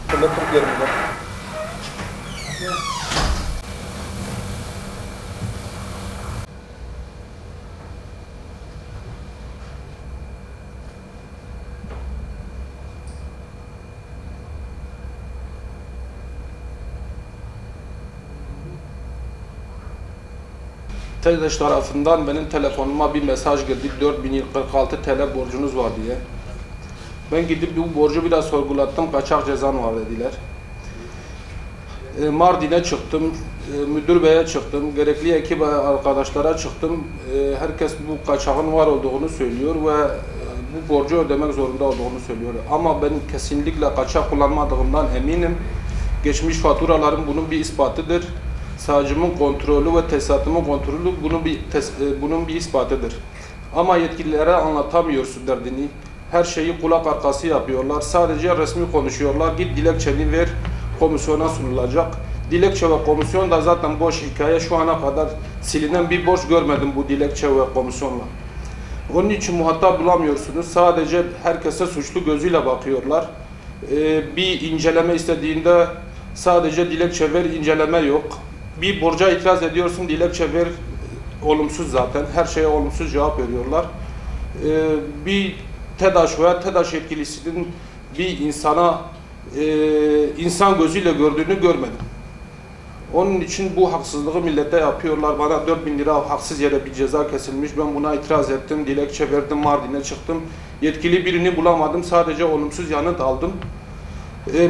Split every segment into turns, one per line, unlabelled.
Fırlatıp yerine. TEDAŞ tarafından benim telefonuma bir mesaj girdi. 4046 TL borcunuz var diye. Ben gidip bu borcu biraz sorgulattım. Kaçak cezan var dediler. Mardin'e çıktım. Müdür beye çıktım. Gerekli ekip arkadaşlara çıktım. Herkes bu kaçağın var olduğunu söylüyor ve bu borcu ödemek zorunda olduğunu söylüyor. Ama ben kesinlikle kaçak kullanmadığımdan eminim. Geçmiş faturalarım bunun bir ispatıdır. Savcımın kontrolü ve tesisatımın kontrolü bunun bir ispatıdır. Ama yetkililere anlatamıyorsun derdini. Her şeyi kulak arkası yapıyorlar. Sadece resmi konuşuyorlar. Git dilekçeni ver, komisyona sunulacak. Dilekçe ve komisyon da zaten boş hikaye. Şu ana kadar silinen bir borç görmedim bu dilekçe ve komisyonla. Onun için muhatap bulamıyorsunuz. Sadece herkese suçlu gözüyle bakıyorlar. Bir inceleme istediğinde sadece dilekçe ver, inceleme yok. Bir borca itiraz ediyorsun, dilekçe ver, olumsuz zaten. Her şeye olumsuz cevap veriyorlar. Bir TEDAŞ veya TEDAŞ yetkilisinin bir insana insan gözüyle gördüğünü görmedim. Onun için bu haksızlığı millete yapıyorlar. Bana 4.000 lira haksız yere bir ceza kesilmiş. Ben buna itiraz ettim, dilekçe verdim, Mardin'e çıktım. Yetkili birini bulamadım, sadece olumsuz yanıt aldım.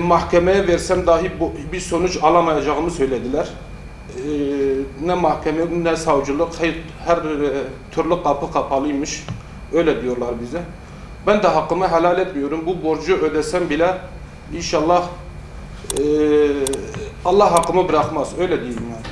Mahkemeye versem dahi bir sonuç alamayacağımı söylediler. Ne mahkeme ne savcılık, her türlü kapı kapalıymış. Öyle diyorlar bize. Ben de hakkımı helal etmiyorum. Bu borcu ödesem bile inşallah Allah hakkımı bırakmaz. Öyle diyeyim yani.